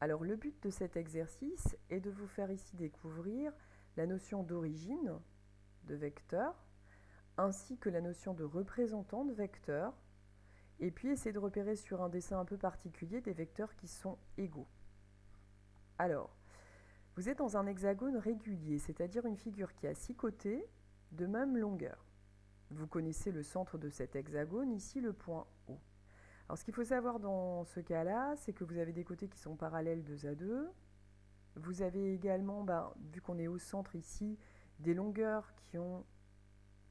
Alors le but de cet exercice est de vous faire ici découvrir la notion d'origine de vecteur, ainsi que la notion de représentant de vecteur, et puis essayer de repérer sur un dessin un peu particulier des vecteurs qui sont égaux. Alors, vous êtes dans un hexagone régulier, c'est-à-dire une figure qui a 6 côtés de même longueur. Vous connaissez le centre de cet hexagone, ici le point O. Alors ce qu'il faut savoir dans ce cas-là, c'est que vous avez des côtés qui sont parallèles 2 à 2. Vous avez également, vu qu'on est au centre ici, des longueurs qui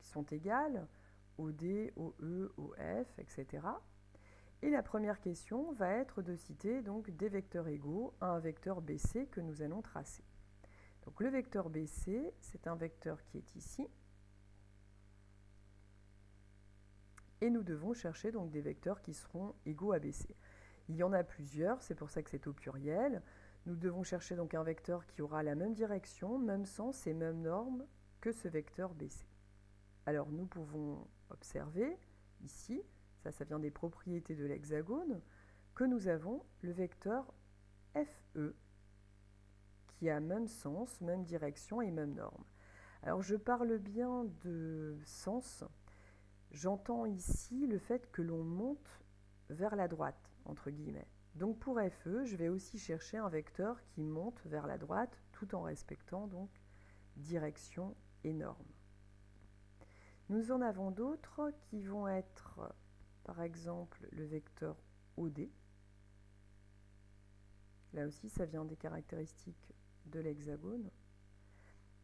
sont égales, OD, OE, OF, etc. Et la première question va être de citer donc des vecteurs égaux à un vecteur BC que nous allons tracer. Donc le vecteur BC, c'est un vecteur qui est ici. Et nous devons chercher donc des vecteurs qui seront égaux à BC. Il y en a plusieurs, c'est pour ça que c'est au pluriel. Nous devons chercher donc un vecteur qui aura la même direction, même sens et même norme que ce vecteur BC. Alors nous pouvons observer ici, ça vient des propriétés de l'hexagone, que nous avons le vecteur FE qui a même sens, même direction et même norme. Alors je parle bien de sens. J'entends ici le fait que l'on monte vers la droite, entre guillemets. Donc pour FE, je vais aussi chercher un vecteur qui monte vers la droite tout en respectant donc direction et norme. Nous en avons d'autres qui vont être, par exemple, le vecteur OD. Là aussi, ça vient des caractéristiques de l'hexagone.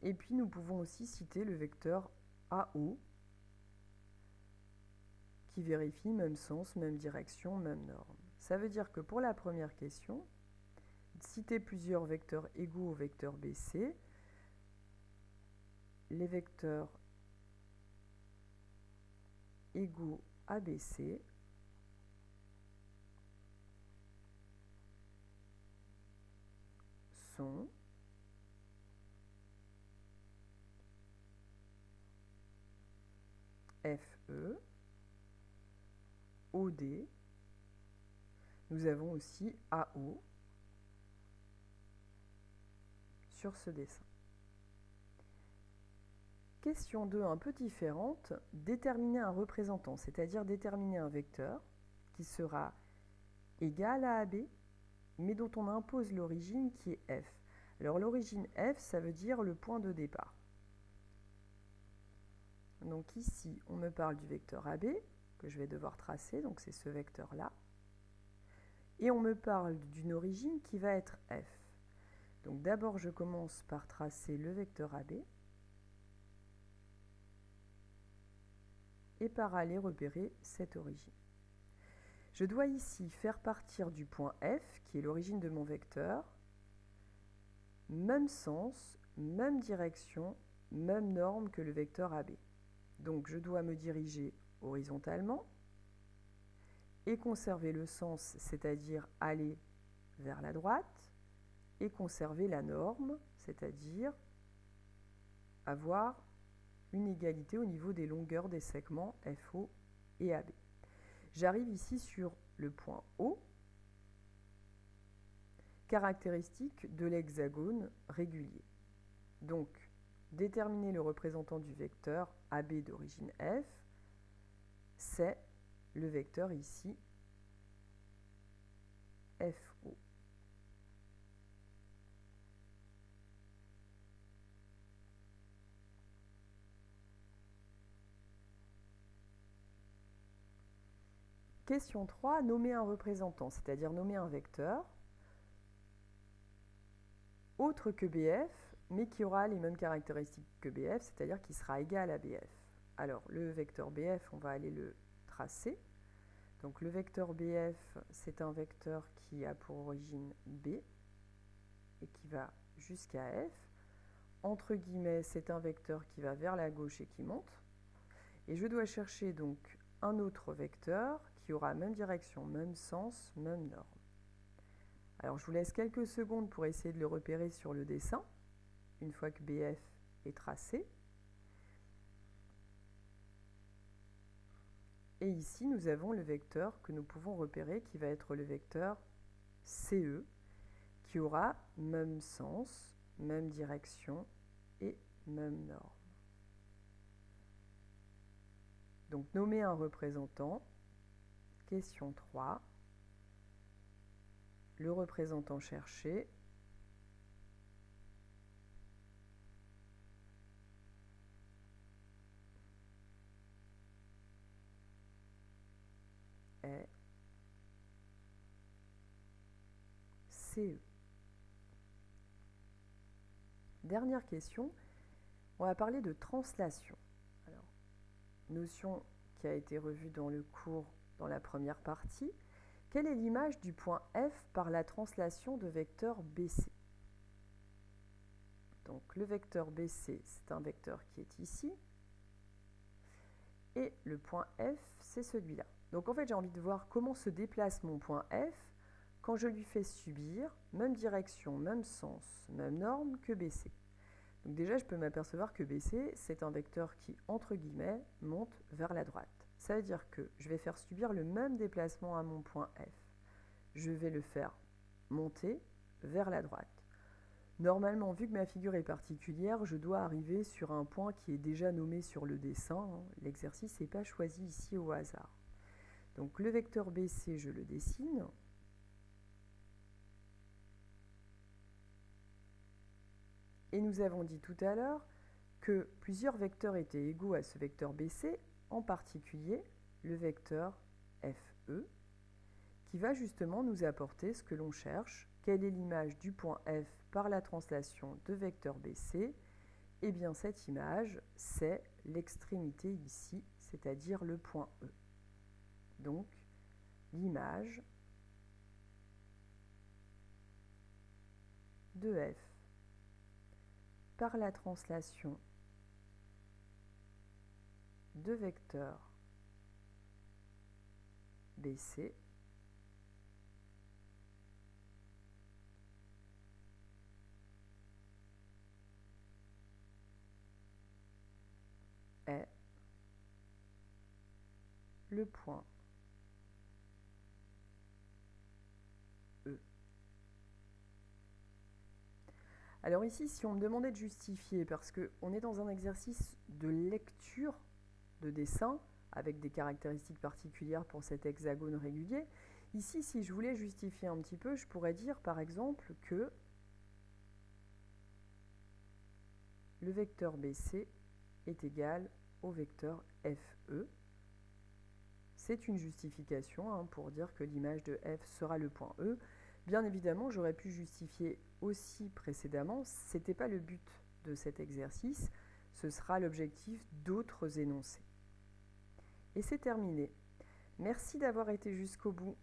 Et puis nous pouvons aussi citer le vecteur AO, qui vérifie même sens, même direction, même norme. Ça veut dire que pour la première question, citer plusieurs vecteurs égaux au vecteur BC, les vecteurs égaux à BC sont FE, OD, nous avons aussi AO sur ce dessin. Question 2 un peu différente, déterminer un représentant, c'est-à-dire déterminer un vecteur qui sera égal à AB, mais dont on impose l'origine qui est F. Alors l'origine F, ça veut dire le point de départ. Donc ici, on me parle du vecteur AB, que je vais devoir tracer, donc c'est ce vecteur-là. Et on me parle d'une origine qui va être F. Donc d'abord, je commence par tracer le vecteur AB, et par aller repérer cette origine. Je dois ici faire partir du point F, qui est l'origine de mon vecteur, même sens, même direction, même norme que le vecteur AB. Donc je dois me diriger horizontalement et conserver le sens, c'est-à-dire aller vers la droite, et conserver la norme, c'est-à-dire avoir une égalité au niveau des longueurs des segments FO et AB. J'arrive ici sur le point O, caractéristique de l'hexagone régulier. Donc, déterminer le représentant du vecteur AB d'origine F, c'est le vecteur ici FO. Question 3, nommer un représentant, c'est-à-dire nommer un vecteur autre que BF, mais qui aura les mêmes caractéristiques que BF, c'est-à-dire qui sera égal à BF. Alors, le vecteur BF, on va aller le tracer. Donc, le vecteur BF, c'est un vecteur qui a pour origine B et qui va jusqu'à F. Entre guillemets, c'est un vecteur qui va vers la gauche et qui monte. Et je dois chercher donc un autre vecteur qui aura même direction, même sens, même norme. Alors je vous laisse quelques secondes pour essayer de le repérer sur le dessin, une fois que BF est tracé. Et ici, nous avons le vecteur que nous pouvons repérer qui va être le vecteur CE, qui aura même sens, même direction et même norme. Donc, nommer un représentant. Question 3. Le représentant cherché est CE. Dernière question, on va parler de translation. Alors, notion qui a été revue dans le cours dans la première partie. Quelle est l'image du point F par la translation de vecteur BC? Donc le vecteur BC, c'est un vecteur qui est ici. Et le point F, c'est celui-là. Donc en fait, j'ai envie de voir comment se déplace mon point F quand je lui fais subir même direction, même sens, même norme que BC. Donc déjà, je peux m'apercevoir que BC, c'est un vecteur qui, entre guillemets, monte vers la droite. Ça veut dire que je vais faire subir le même déplacement à mon point F. Je vais le faire monter vers la droite. Normalement, vu que ma figure est particulière, je dois arriver sur un point qui est déjà nommé sur le dessin. L'exercice n'est pas choisi ici au hasard. Donc le vecteur BC, je le dessine. Et nous avons dit tout à l'heure que plusieurs vecteurs étaient égaux à ce vecteur BC, en particulier le vecteur FE, qui va justement nous apporter ce que l'on cherche. Quelle est l'image du point F par la translation de vecteur BC? Eh bien, cette image, c'est l'extrémité ici, c'est-à-dire le point E. Donc, l'image de F par la translation de vecteur BC est le point E. Alors ici, si on me demandait de justifier, parce qu'on est dans un exercice de lecture de dessin, avec des caractéristiques particulières pour cet hexagone régulier, ici, si je voulais justifier un petit peu, je pourrais dire par exemple que le vecteur BC est égal au vecteur FE. C'est une justification pour dire que l'image de F sera le point E. Bien évidemment, j'aurais pu justifier aussi précédemment, ce n'était pas le but de cet exercice, ce sera l'objectif d'autres énoncés. Et c'est terminé. Merci d'avoir été jusqu'au bout.